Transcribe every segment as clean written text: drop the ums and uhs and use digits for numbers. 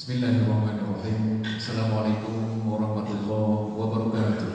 Bismillahirrahmanirrahim. Assalamualaikum warahmatullahi wabarakatuh.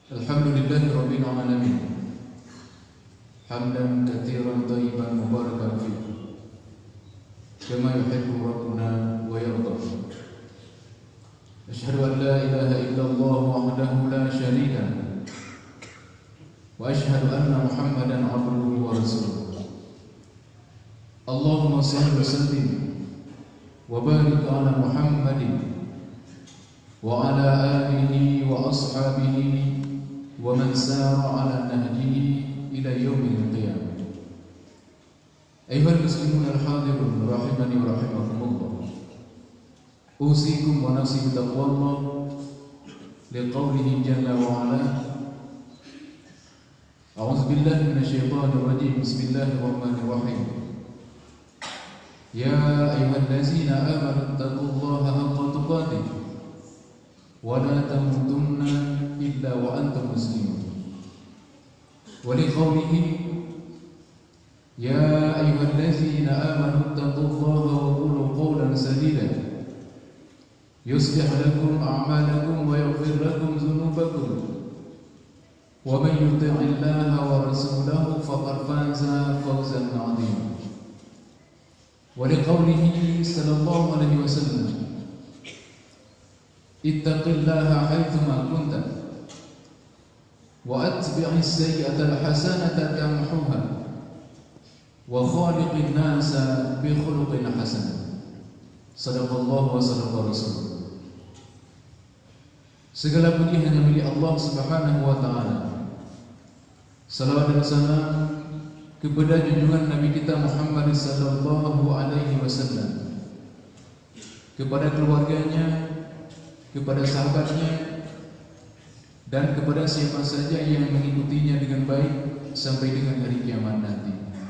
Alhamdulillahi rabbil alamin. Hamdan katsiran thayyiban mubarakan fihi. Kama yuhibbu rabbuna wa yarda. Asyhadu an la ilaha illallah wahdahu la syarika lahu. Wa asyhadu anna Muhammadan abduhu wa rasuluh. Allahumma shalli wa sallim wa barik ala Muhammadin wa ala alihi wa ashabihi wa man sara ala nahjihi ila yaumil qiyamah. Ayyuhal muslimun al-hadirun rahimani wa rahimakumullah. Usikum wa nafsi bitaqwallah liqaulihi jalla wa ala. A'udzu billahi minasyaitonir rajim. Bismillahirrahmanirrahim. Ya ayyuhallazina amanu taqullaha haqqa tuqatih wa la tamutunna illa wa antum muslimun. Wa liqaulihi يا أيها الذين آمنوا اتقوا الله وقولوا قولا سديدا يصلح لكم أعمالكم ويغفر لكم ذنوبكم ومن يطع الله ورسوله فقد فاز فوزا عظيما ولقوله صلى الله عليه وسلم اتق الله حيثما كنت وأتبع السيئة الحسنة تمحوها وخالق الناس بخلق حسن صدق الله وصدق رسوله. Segala puji hanya milik Allah Subhanahu wa taala. Salawat dan salam kepada junjungan Nabi kita Muhammad sallallahu alaihi wasallam, kepada keluarganya, kepada sahabatnya, dan kepada siapa saja yang mengikutinya dengan baik sampai dengan hari kiamat nanti.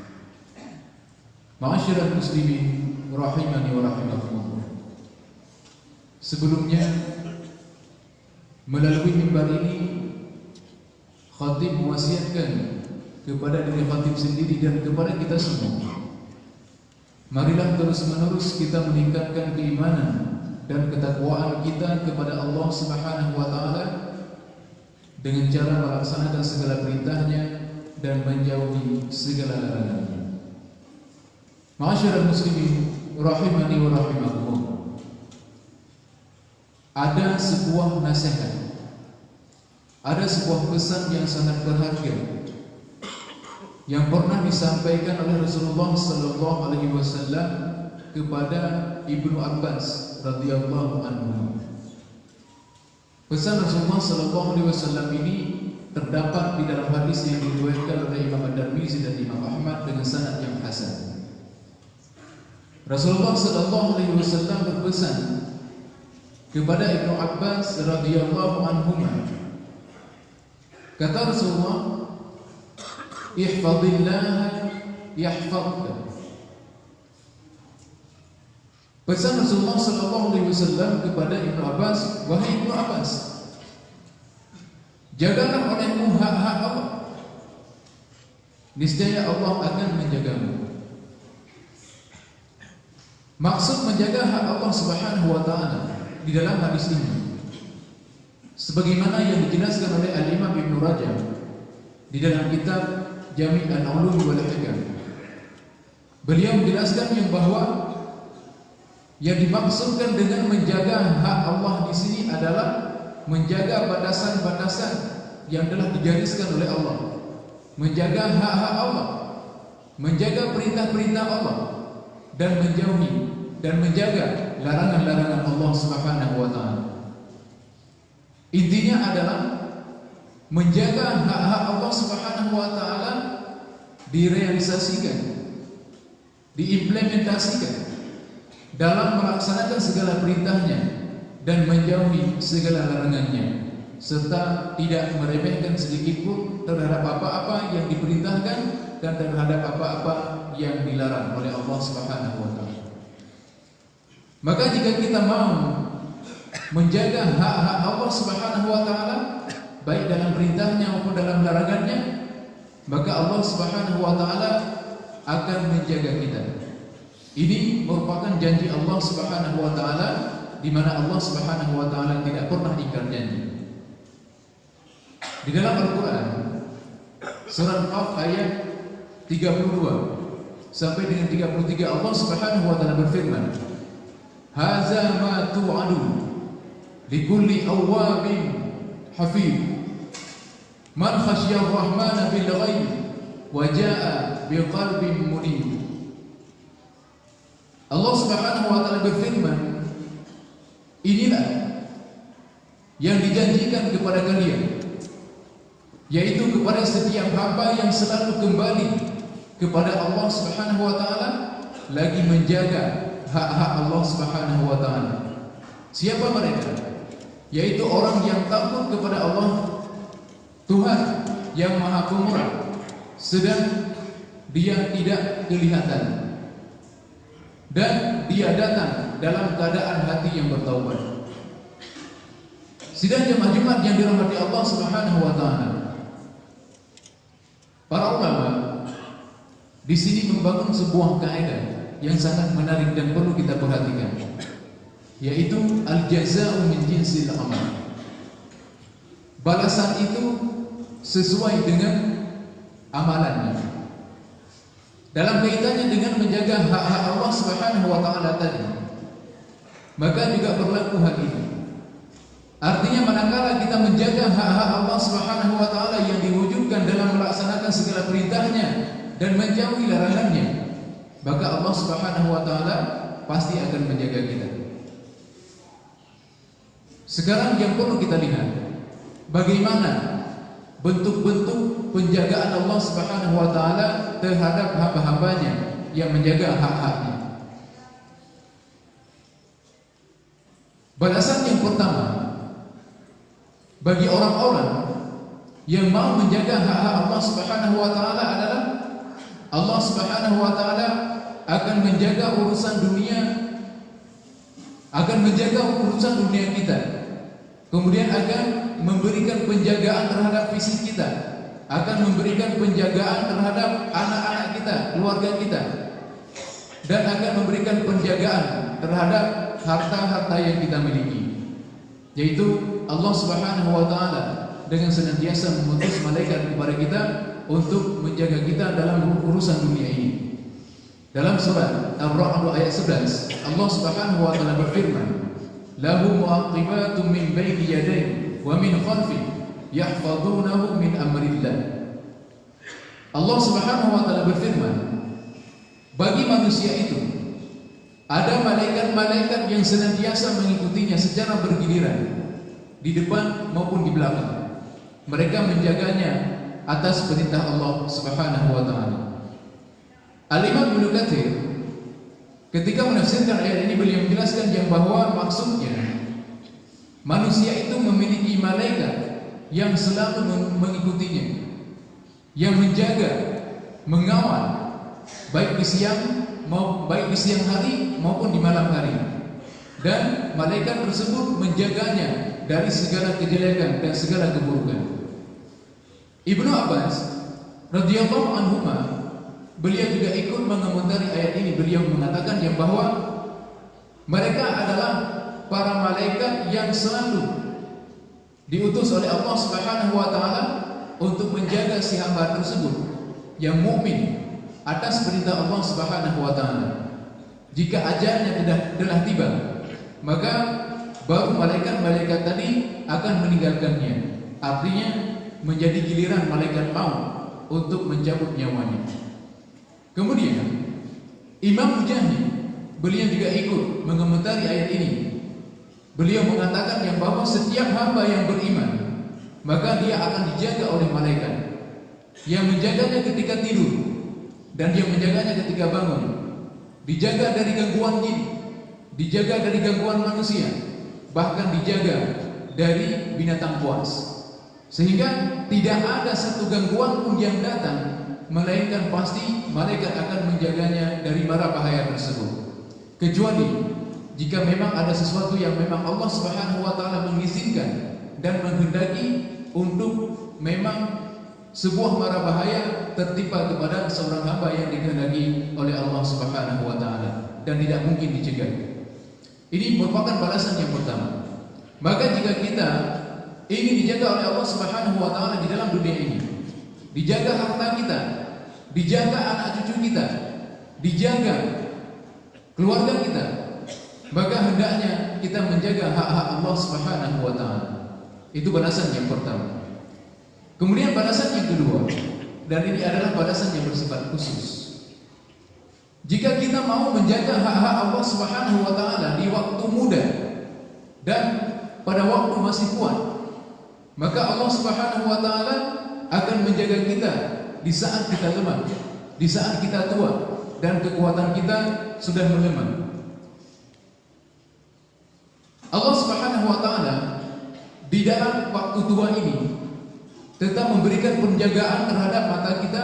Ma'asyiral muslimin rahimani wa rahimakumullah. Sebelumnya, melalui mimbar ini khatib mewasiatkan kepada diri khatib sendiri dan kepada kita semua, marilah terus-menerus kita meningkatkan keimanan dan ketakwaan kita kepada Allah Subhanahu wa taala dengan cara melaksanakan segala perintahnya dan menjauhi segala larangannya. Ma'asyiral muslimin rahimani wa rahimakumullah. Ada sebuah nasihat, ada sebuah pesan yang sangat berharga yang pernah disampaikan oleh Rasulullah sallallahu alaihi wasallam kepada Ibnu Abbas radhiyallahu anhu. Pesan Rasulullah sallallahu alaihi wasallam ini terdapat di dalam hadis yang diriwayatkan oleh Imam Ad-Tirmidzi dan Imam Ahmad dengan sanad yang hasan. Rasulullah sallallahu alaihi wasallam berpesan kepada Ibnu Abbas radhiyallahu anhuma. Kata Rasulullah, ihfazillah yahfazka. Pesan Rasulullah sallallahu alaihi wasallam kepada Ibnu Abbas, wahai Ibnu Abbas, jagalah olehmu hak-hak Allah, niscaya Allah akan menjagamu. Maksud menjaga hak Allah Subhanahu wa taala di dalam hadis ini, sebagaimana yang dijelaskan oleh Al-Imam Ibnu Rajab di dalam kitab Jami' Al-Ulum wal Hikam, beliau menjelaskan yang bahwa yang dimaksudkan dengan menjaga hak Allah di sini adalah menjaga batasan-batasan yang telah digariskan oleh Allah, menjaga hak-hak Allah, menjaga perintah-perintah Allah, dan menjauhi dan menjaga larangan-larangan Allah Subhanahu wa taala. Intinya adalah menjaga hak-hak Allah Subhanahu wa taala direalisasikan, diimplementasikan dalam melaksanakan segala perintahnya dan menjauhi segala larangannya, serta tidak meremehkan sedikit pun terhadap apa-apa yang diperintahkan dan terhadap apa-apa yang dilarang oleh Allah Subhanahu wa taala. Maka jika kita mau menjaga hak-hak Allah Subhanahu wa taala baik dalam perintahnya maupun dalam larangannya, maka Allah Subhanahu wa taala akan menjaga kita. Ini merupakan janji Allah Subhanahu wa taala, di mana Allah Subhanahu wa taala tidak pernah ingkar janji. Di dalam Al-Qur'an surah Qaf ayat 32 sampai dengan 33, Allah Subhanahu wa taala berfirman, "Hadza ma tu'adun likulli awwabin hafiz man khasyar rahmana bil ghaib wa jaa'a biqalbin munib." Allah Subhanahu wa taala berfirman, inilah yang dijanjikan kepada kalian, yaitu kepada setiap hamba yang selalu kembali kepada Allah Subhanahu wa taala, lagi menjaga hak-hak Allah Subhanahu wa taala. Siapa mereka? Yaitu orang yang takut kepada Allah, Tuhan yang Maha Pemurah, sedang Dia tidak kelihatan, dan Dia datang dalam keadaan hati yang bertaubat. Sidang jemaah Jumat yang dirahmati Allah Subhanahu wa taala, para ulama di sini membangun sebuah kaidah yang sangat menarik dan perlu kita perhatikan. yaitu al-jaza'u min jinsil amal. Balasan itu sesuai dengan amalannya. Dalam kaitannya dengan menjaga hak-hak Allah Subhanahu wa taala tadi, maka juga berlaku hal ini. Artinya manakala kita menjaga hak-hak Allah Subhanahu wa taala yang diwujudkan dalam melaksanakan segala perintahnya dan menjauhi larangannya, maka Allah Subhanahu wa taala pasti akan menjaga kita. Sekarang yang perlu kita lihat, bagaimana bentuk-bentuk penjagaan Allah Subhanahu wa taala terhadap hamba-hambanya yang menjaga hak-haknya. Balasan yang pertama bagi orang-orang yang mau menjaga hak-hak Allah Subhanahu wa taala adalah Allah Subhanahu wa taala akan menjaga urusan dunia, akan menjaga urusan dunia kita. Kemudian akan memberikan penjagaan terhadap fisik kita, akan memberikan penjagaan terhadap anak-anak kita, keluarga kita, dan akan memberikan penjagaan terhadap harta-harta yang kita miliki. Yaitu Allah Subhanahu wa taala dengan senantiasa mengutus malaikat kepada kita untuk menjaga kita dalam urusan dunia ini. Dalam surat Ar-Ra'd ayat 11, Allah Subhanahu wa taala berfirman, lahu mu'aqibatun min baini yadayhi wa min khalfihi yahfazunahu min amrillah. Allah Subhanahu wa taala berfirman, bagi manusia itu ada malaikat-malaikat yang senantiasa mengikutinya secara bergiliran di depan maupun di belakang. Mereka menjaganya atas perintah Allah Subhanahu wa taala. Al-Imam Ibnu Katsir ketika menafsirkan ayat ini, beliau menjelaskan yang bahwa maksudnya manusia itu memiliki malaikat yang selalu mengikutinya, yang menjaga, mengawal baik di siang hari maupun di malam hari. Dan malaikat tersebut menjaganya dari segala kejelekan dan segala keburukan. Ibnu Abbas radhiyallahu anhuma, beliau juga ikut mengomentari ayat ini. Beliau mengatakan yang bahwa mereka adalah para malaikat yang selalu diutus oleh Allah Subhanahu wa taala untuk menjaga si hamba tersebut yang mukmin atas perintah Allah Subhanahu wa taala. Jika ajalnya telah tiba, maka baru malaikat-malaikat tadi akan meninggalkannya. Artinya menjadi giliran malaikat maut untuk mencabut nyawanya. Kemudian Imam Mujahid, beliau juga ikut mengomentari ayat ini. Beliau mengatakan yang bahwa setiap hamba yang beriman, maka dia akan dijaga oleh malaikat yang menjaganya ketika tidur dan yang menjaganya ketika bangun, dijaga dari gangguan jin, dijaga dari gangguan manusia, bahkan dijaga dari binatang buas. Sehingga tidak ada satu gangguan pun yang datang, melainkan pasti malaikat akan menjaganya dari mara bahaya tersebut. Kecuali jika memang ada sesuatu yang memang Allah Subhanahu wa taala mengizinkan dan menghendaki untuk memang sebuah mara bahaya tertimpa kepada seorang hamba yang dikehendaki oleh Allah Subhanahu wa taala dan tidak mungkin dicegah. Ini merupakan balasan yang pertama. Maka jika kita ingin dijaga oleh Allah Subhanahu wa taala di dalam dunia ini, dijaga harta kita, dijaga anak cucu kita, dijaga keluarga kita, maka hendaknya kita menjaga hak-hak Allah Subhanahu wa taala. Itu balasan yang pertama. Kemudian balasan yang kedua, dan ini adalah balasan yang bersifat khusus. Jika kita mau menjaga hak-hak Allah Subhanahu wa taala di waktu muda dan pada waktu masih kuat, maka Allah Subhanahu wa taala akan menjaga kita di saat kita lemah, di saat kita tua dan kekuatan kita sudah melemah. Allah Subhanahu wa taala di dalam waktu tua ini tetap memberikan penjagaan terhadap mata kita,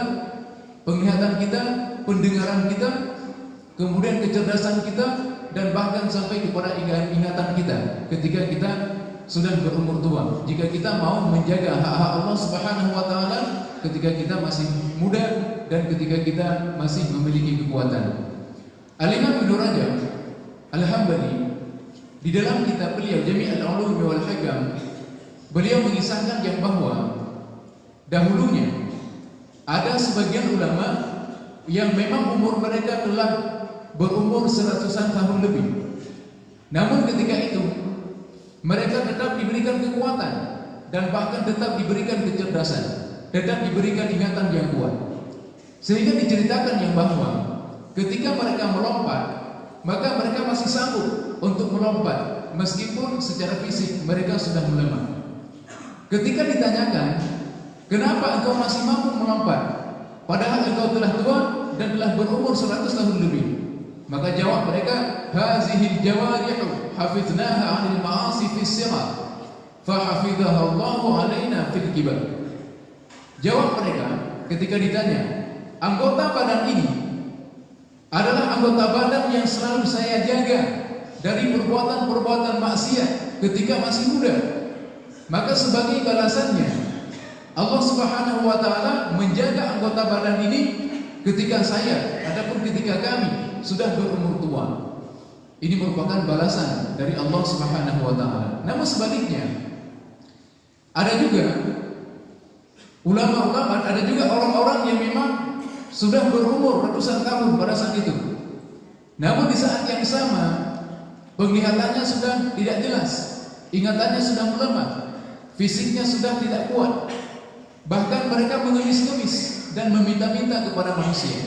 penglihatan kita, pendengaran kita, kemudian kecerdasan kita, dan bahkan sampai kepada ingatan kita ketika kita sudah berumur tua. Jika kita mau menjaga hak-hak Allah Subhanahu wa taala ketika kita masih muda dan ketika kita masih memiliki kekuatan. Al-Imam Ibnu Rajab Al-Hambali, di dalam kitab beliau Jami' al-Ulum wal Hikam, beliau mengisahkan yang bahwa dahulunya ada sebagian ulama yang memang umur mereka telah berumur seratusan tahun lebih. Namun ketika itu mereka tetap diberikan kekuatan dan bahkan tetap diberikan kecerdasan, tetap diberikan ingatan yang kuat. Sehingga diceritakan yang bahwa ketika mereka melompat, maka mereka masih sanggup untuk melompat meskipun secara fisik mereka sudah melemah. Ketika ditanyakan, kenapa engkau masih mampu melompat padahal engkau telah tua dan telah berumur 100 tahun lebih? Maka jawab mereka, hazihil jawarihu hafiznaha 'anil ma'asi fis sighar fa hafidhaha Allahu 'alaina fil kibar. Jawab mereka ketika ditanya, anggota badan ini adalah anggota badan yang selalu saya jaga dari perbuatan-perbuatan maksiat ketika masih muda. Maka sebagai balasannya Allah Subhanahu wa taala menjaga anggota badan ini ketika saya ataupun ketika kami sudah berumur tua. Ini merupakan balasan dari Allah Subhanahu wa taala. Namun sebaliknya, ada juga ulama-ulama, ada juga orang-orang yang memang sudah berumur ratusan tahun pada saat itu. Namun di saat yang sama, penglihatannya sudah tidak jelas, ingatannya sudah melemah, fisiknya sudah tidak kuat. Bahkan mereka mengemis-ngemis dan meminta-minta kepada manusia.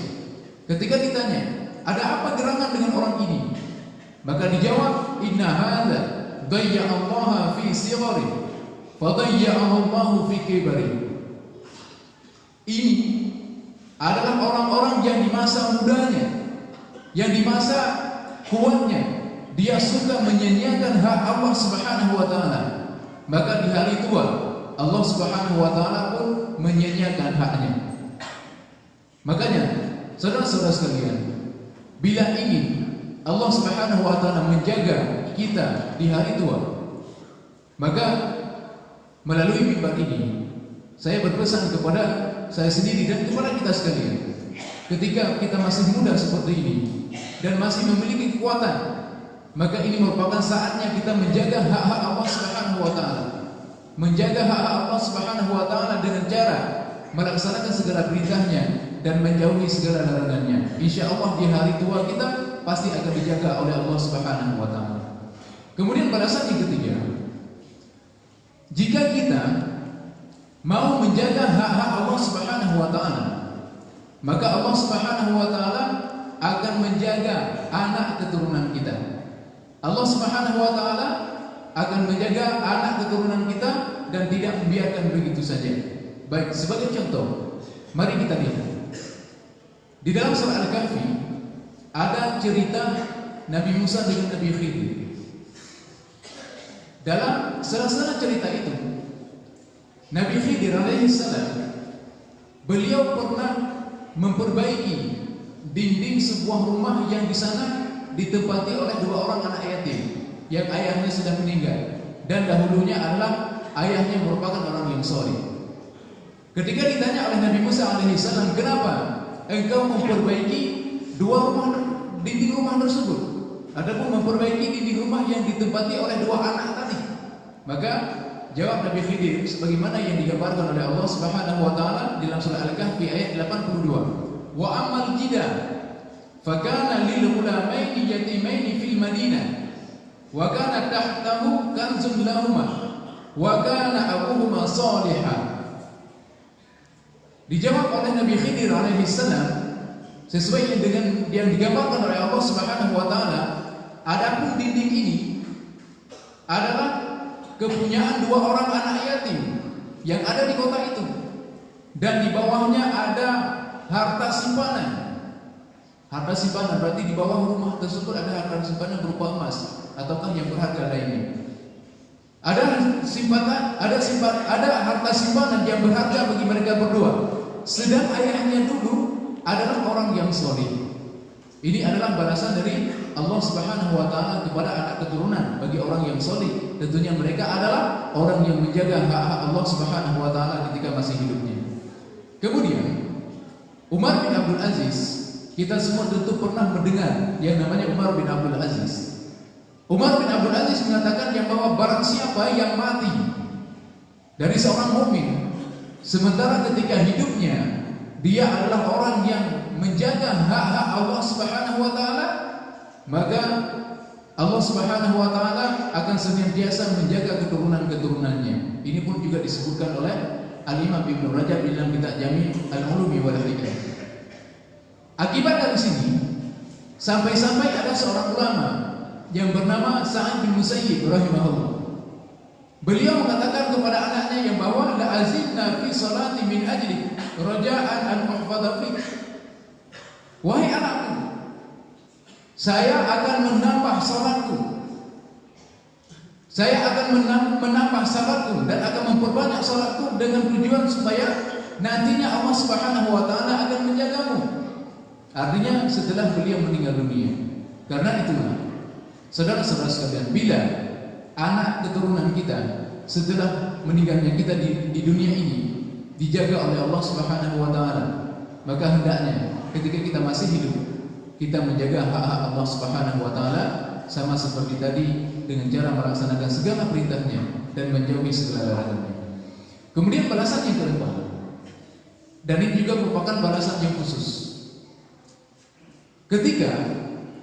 Ketika ditanya, ada apa gerangan dengan orang ini? Maka dijawab, inna hadza dayya'allaha fi sighari fa dayya'ahu Allahu fi kibari. Ini adalah orang-orang yang di masa mudanya, yang di masa kuatnya dia suka menyia-nyiakan hak Allah Subhanahu wa taala. Maka di hari tua Allah Subhanahu wa taala pun menyia-nyiakan haknya. Makanya saudara-saudara sekalian, bila ingin Allah Subhanahu wa taala menjaga kita di hari tua, maka melalui mimbar ini saya berpesan kepada saya sendiri dan kepada kita sekalian, ketika kita masih muda seperti ini dan masih memiliki kekuatan, maka ini merupakan saatnya kita menjaga hak-hak Allah Subhanahu wa taala. Menjaga hak-hak Allah Subhanahu wa taala dengan cara melaksanakan segala perintahnya dan menjauhi segala larangannya. Insyaallah di hari tua kita pasti akan dijaga oleh Allah Subhanahu wa taala. Kemudian balasan yang ketiga, jika kita mau menjaga hak-hak Allah Subhanahu wa taala, maka Allah Subhanahu wa taala akan menjaga anak keturunan kita. Allah Subhanahu wa taala akan menjaga anak keturunan kita dan tidak membiarkan begitu saja. Baik, sebagai contoh, mari kita lihat. Di dalam surah Al-Kahfi ada cerita Nabi Musa dengan Nabi Khidir. Dalam salah cerita itu, Nabi Khidir alaihissalam, beliau pernah memperbaiki dinding sebuah rumah yang di sana ditempati oleh dua orang anak yatim yang ayahnya sudah meninggal dan dahulunya adalah ayahnya merupakan orang yang soleh. Ketika ditanya oleh Nabi Musa alaihissalam, kenapa engkau memperbaiki dinding rumah tersebut, ataupun memperbaiki dinding rumah yang ditempati oleh dua anak tadi? Maka jawab Nabi Khidir sebagaimana yang digambarkan oleh Allah Subhanahu wa taala dalam surah Al-Kahfi ayat 82. Wa amal jidar fakana lil ghulamaini yatimaini fil Madinah wa kana tahtahu kanzun lahumā wa kana abuhuma shalihan. Dijawab oleh Nabi Khidir alaihissalam sesuai dengan yang digambarkan oleh Allah Subhanahu wa taala, adapun dinding ini adalah kepunyaan dua orang anak yatim yang ada di kota itu, dan di bawahnya ada harta simpanan. Harta simpanan berarti di bawah rumah tersebut ada harta simpanan berupa emas ataukah yang berharga lainnya. Ada harta simpanan yang berharga bagi mereka berdua. Sedang ayahnya dulu adalah orang yang soleh. Ini adalah balasan dari Allah Subhanahu wa taala kepada anak keturunan bagi orang yang soleh. Tentunya mereka adalah orang yang menjaga hak-hak Allah Subhanahu wa taala ketika masih hidupnya. Kemudian Umar bin Abdul Aziz, kita semua tentu pernah mendengar yang namanya Umar bin Abdul Aziz. Umar bin Abdul Aziz mengatakan yang bahwa barang siapa yang mati dari seorang mukmin sementara ketika hidupnya dia adalah orang yang menjaga hak-hak Allah Subhanahu wa taala, maka Allah Subhanahu wa taala akan senantiasa menjaga keturunan-keturunannya. Ini pun juga disebutkan oleh Al-Imam Ibnu Rajab dalam kitab Jami' Al-Ulumi wal Hikam. Akibat dari sini sampai-sampai ada seorang ulama yang bernama Sa'id bin Musayyib rahimahullah. Beliau mengatakan kepada anaknya yang bahwa la azidna fi salati min ajli raja'an an uhfadha fi. Wahai anakku, saya akan menambah salatku. Saya akan menambah salatku dan akan memperbanyak salatku dengan tujuan supaya nantinya Allah Subhanahu wa taala akan menjagamu. Artinya setelah beliau meninggal dunia. Karena itulah saudara-saudara sekalian, bila anak keturunan kita setelah meninggalnya kita di dunia ini dijaga oleh Allah Subhanahu wa taala, maka hendaknya ketika kita masih hidup kita menjaga hak-hak Allah Subhanahu wa taala sama seperti tadi dengan cara melaksanakan segala perintahnya dan menjauhi segala larangannya. Kemudian balasan yang keempat, dan ini juga merupakan balasan yang khusus. Ketika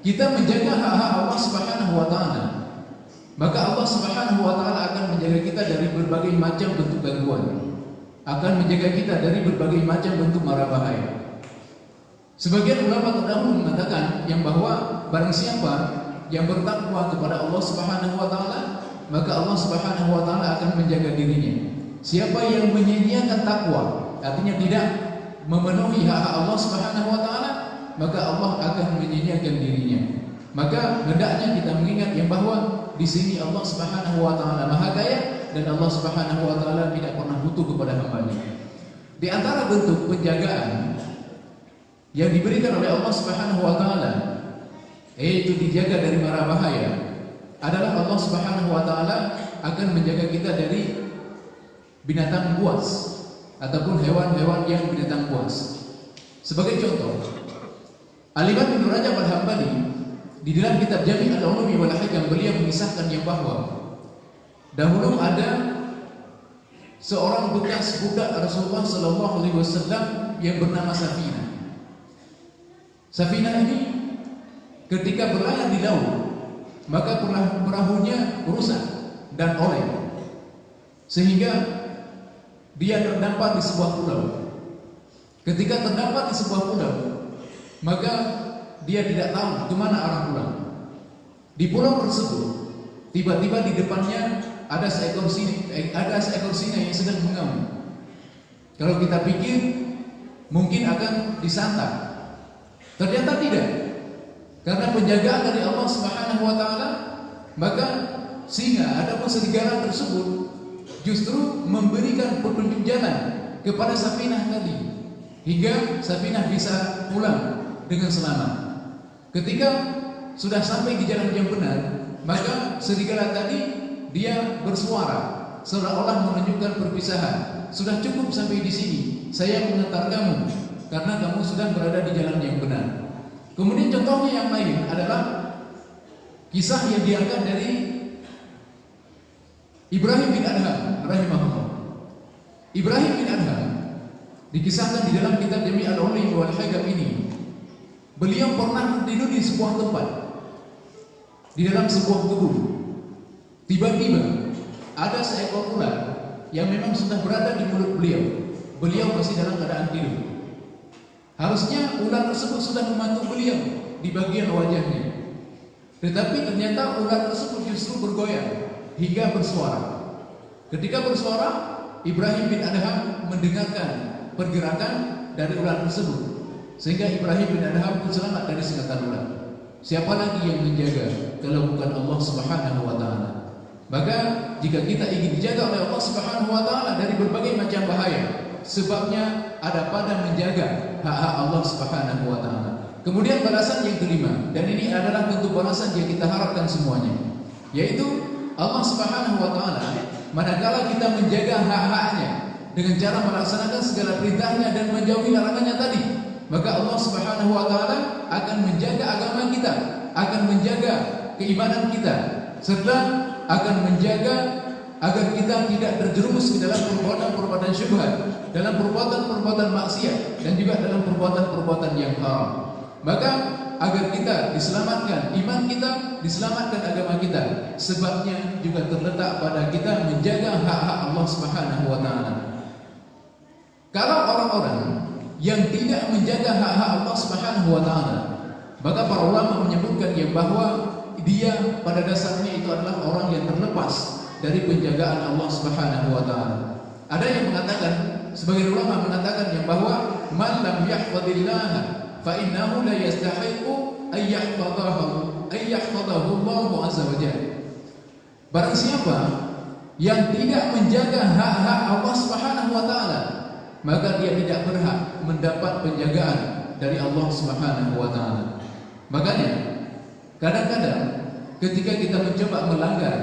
kita menjaga hak-hak Allah Subhanahu wa taala, maka Allah Subhanahu wa taala akan menjaga kita dari berbagai macam bentuk gangguan, akan menjaga kita dari berbagai macam bentuk mara bahaya. Sebagian ulama terdahulu mengatakan yang bahwa barang siapa yang bertakwa kepada Allah Subhanahu wa taala, maka Allah Subhanahu wa taala akan menjaga dirinya. Siapa yang menyia-nyiakan takwa, artinya tidak memenuhi hak-hak Allah Subhanahu wa taala, maka Allah akan menyia-nyiakan dirinya. Maka hendaknya kita mengingat yang bahwa di sini Allah Subhanahu wa taala Maha Kaya dan Allah Subhanahu wa taala tidak pernah butuh kepada hamba-Nya. Di antara bentuk penjagaan yang diberikan oleh Allah Subhanahu wa taala, yaitu dijaga dari mara bahaya, adalah Allah Subhanahu wa taala akan menjaga kita dari binatang buas ataupun hewan-hewan yang binatang buas. Sebagai contoh, Al-Imam Ibnu Rajab Al-Hambali di dalam kitab Jami' Al-Ulumi wal Hikam beliau mengisahkan yang bahwa dahulu ada seorang bekas budak Rasulullah sallallahu alaihi wasallam yang bernama Safinah. Safinah ini ketika berlayar di laut, maka perahunya rusak dan oleng, sehingga dia terdampar di sebuah pulau. Ketika terdampar di sebuah pulau, maka dia tidak tahu kemana arah pulang. Di pulau tersebut, tiba-tiba di depannya ada seekor singa yang sedang mengaum. Kalau kita pikir mungkin akan disantap, ternyata tidak. Karena penjagaan dari Allah Subhanahu wa taala, maka singa ataupun serigala tersebut justru memberikan petunjuk jalan kepada Safinah tadi, hingga Safinah bisa pulang dengan selamat. Ketika sudah sampai di jalan yang benar, maka serigala tadi dia bersuara seolah-olah menunjukkan perpisahan. Sudah cukup sampai di sini, saya mengantar kamu karena kamu sudah berada di jalan yang benar. Kemudian contohnya yang lain adalah kisah yang diangkat dari Ibrahim bin Adham rahimahullah. Ibrahim bin Adham dikisahkan di dalam kitab Jami' Al-Ulumi wal Hikam ini. Beliau pernah tidur di sebuah tempat, di dalam sebuah kebun. Tiba-tiba ada seekor ular yang memang sudah berada di mulut beliau. Beliau masih dalam keadaan tidur. Harusnya ular tersebut sudah membantu beliau di bagian wajahnya, tetapi ternyata ular tersebut justru bergoyang hingga bersuara. Ketika bersuara, Ibrahim bin Adham mendengarkan pergerakan dari ular tersebut, sehingga Ibrahim bin Adham pun selamat dari sengatan ular. Siapa lagi yang menjaga kalau bukan Allah Subhanahu wa taala? Maka jika kita ingin dijaga oleh Allah Subhanahu wa taala dari berbagai macam bahaya, sebabnya ada pada menjaga hak-hak Allah Subhanahu wa taala. Kemudian balasan yang kelima, dan ini adalah bentuk balasan yang kita harapkan semuanya, yaitu Allah Subhanahu wa taala manakala kita menjaga hak-haknya dengan cara melaksanakan segala perintahnya dan menjauhi larangannya tadi, maka Allah Subhanahu wa taala akan menjaga agama kita, akan menjaga keimanan kita, serta akan menjaga agar kita tidak terjerumus ke dalam perbuatan-perbuatan syubhat, dalam perbuatan-perbuatan maksiat, dan juga dalam perbuatan-perbuatan yang haram. Maka agar kita diselamatkan iman kita, diselamatkan agama kita, sebabnya juga terletak pada kita menjaga hak-hak Allah Subhanahu wa taala. Kalau orang-orang yang tidak menjaga hak-hak Allah Subhanahu wa taala, maka para ulama menyebutkan yang bahwa dia pada dasarnya itu adalah orang yang terlepas dari penjagaan Allah Subhanahu wa taala. Ada yang mengatakan, sebagian ulama mengatakan yang bahwa man lam yahfazillah fa innahu la yastahiqu ay yahfazahu Allah azza wa jalla. Barang siapa yang tidak menjaga hak-hak Allah Subhanahu wa taala, maka dia tidak berhak mendapat penjagaan dari Allah Subhanahu wa taala. Makanya kadang-kadang ketika kita mencoba melanggar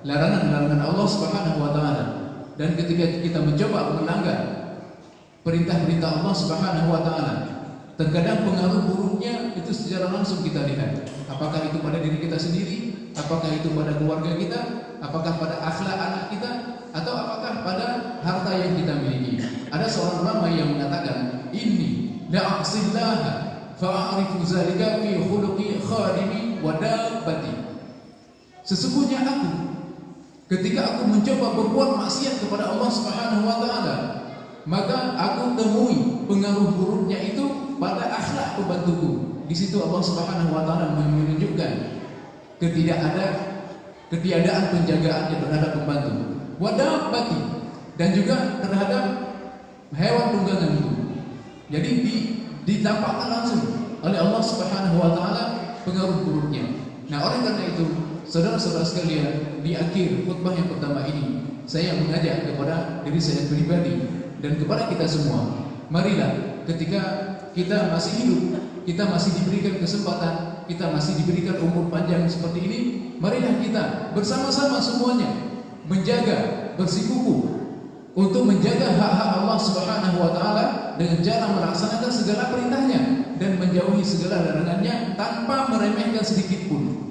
larangan-larangan Allah Subhanahu wa taala, dan ketika kita mencoba melanggar perintah-perintah Allah Subhanahu wa taala, terkadang pengaruh buruknya itu secara langsung kita lihat. Apakah itu pada diri kita sendiri, apakah itu pada keluarga kita, apakah pada akhlak anak kita, atau apakah pada harta yang kita miliki. Ada seorang ulama yang mengatakan, inni la aqsillaha fa'arifu zalika fi khuluqi khadimi wa dabbati. Sesungguhnya aku, ketika aku mencoba berbuat maksiat kepada Allah Subhanahu wa taala, maka aku temui pengaruh buruknya itu pada akhlak pembantuku. Di situ Allah Subhanahu wa taala menunjukkan ketiadaan penjagaannya terhadap pembantu. Wadabati, dan juga terhadap hewan tungganganku. Jadi ditampakkan langsung oleh Allah Subhanahu wa taala pengaruh buruknya. Nah, oleh karena itu, saudara-saudara sekalian, di akhir khutbah yang pertama ini, saya mengajak kepada diri saya pribadi dan kepada kita semua, marilah ketika kita masih hidup, kita masih diberikan kesempatan, kita masih diberikan umur panjang seperti ini, marilah kita bersama-sama semuanya menjaga, bersikukuh untuk menjaga hak-hak Allah Subhanahu wa taala dengan cara melaksanakan segala perintahnya dan menjauhi segala larangannya tanpa meremehkan sedikit pun.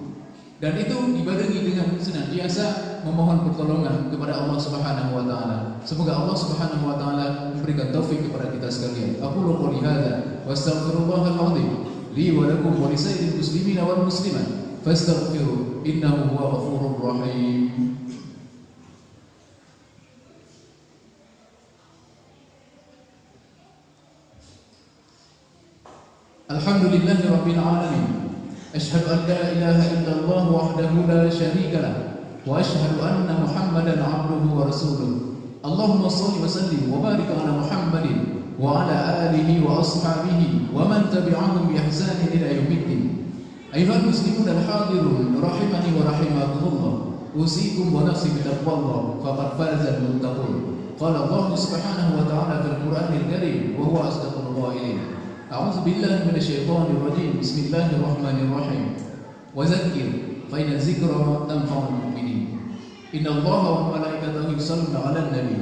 Dan itu dibarengi dengan senantiasa memohon pertolongan kepada Allah Subhanahu wa taala. Semoga Allah Subhanahu wa taala memberikan taufik kepada kita sekalian. Aqulu qouli hadza wa astaghfirullahal azim li wa lakum wa lisairil muslimina wal muslimat fastaghfiru innahu huwal ghafurur rahim. Alhamdulillahi rabbil alamin. Ashhadu an la ilaha illallah wahdahu la syarika lah, wa ashhadu anna Muhammadan abduhu wa rasuluh. Allahumma shalli wa sallim wa barik ala Muhammadin wa ala alihi wa ashabihi wa man tabi'ahum bi ihsanin ila yaumiddin. Ayyuhal muslimun al-hadirun rahimani wa rahimakumullah. Usikum wa nafsi bi taqwallah faqad fazal muttaqun. Qala Allah Subhanahu wa ta'ala fil Qur'anil Karim wa huwa asdaqul qailin. A'udzu billahi minasyaitonir rajim. Bismillahirrahmanirrahim. Wa dzakkir fa inna dzikra tanfa'ul mu'minin. Innallaha wa malaikatahu yusholluna 'alan nabi.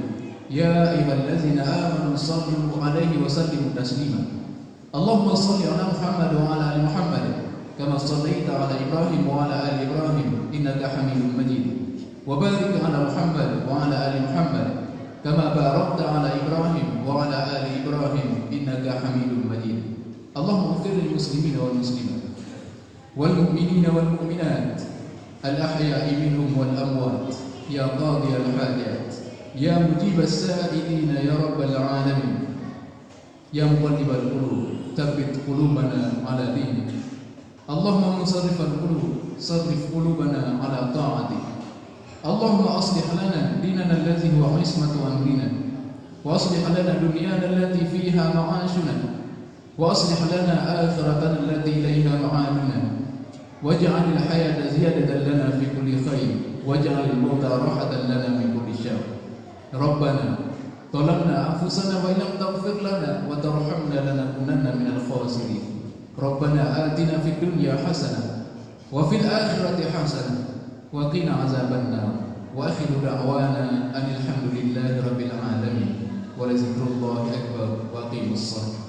Ya ayyuhallazina amanu shallu 'alaihi wa sallimu taslima. Allahumma shalli 'ala Muhammad wa 'ala ali Muhammad kama shallaita 'ala Ibrahim wa 'ala ali Ibrahim innaka Hamidum Majid. Wa barik 'ala Muhammad wa 'ala ali Muhammad kama barakta 'ala Ibrahim wa 'ala ali Ibrahim innaka Hamidum Majid. Allahumma ighfir lil muslimina wal muslimat wal mu'minina wal mu'minat al ahya'i minhum wal amwat ya qadi al hajat ya mujib as-sa'ilina ya rabbal alamin ya muqallibal qulub tsabbit qulubana 'ala dinik. Allahumma musarrifal qulub sarrif qulubana 'ala ta'atik. Allahumma aslih lana dinana allazi huwa 'ismatu amrina wa aslih lana dunyana allati fiha ma'ashuna wa aslih lana akhiratana allati ilayha ma'aduna waj'al al-hayata ziyadatan lana fi kulli khair waj'al al-mauta rahatan lana min kulli syarr. Rabbana zalamna anfusana wa illam taghfir lana wa tarhamna lanakunanna minal khasirin. Rabbana atina fid dunya hasanah wa fil akhirati hasanah wa qina azabannar. Wa akhiru da'wana anil hamdulillahi rabbil alamin wa la zikrullahi akbar wa aqimus shalah.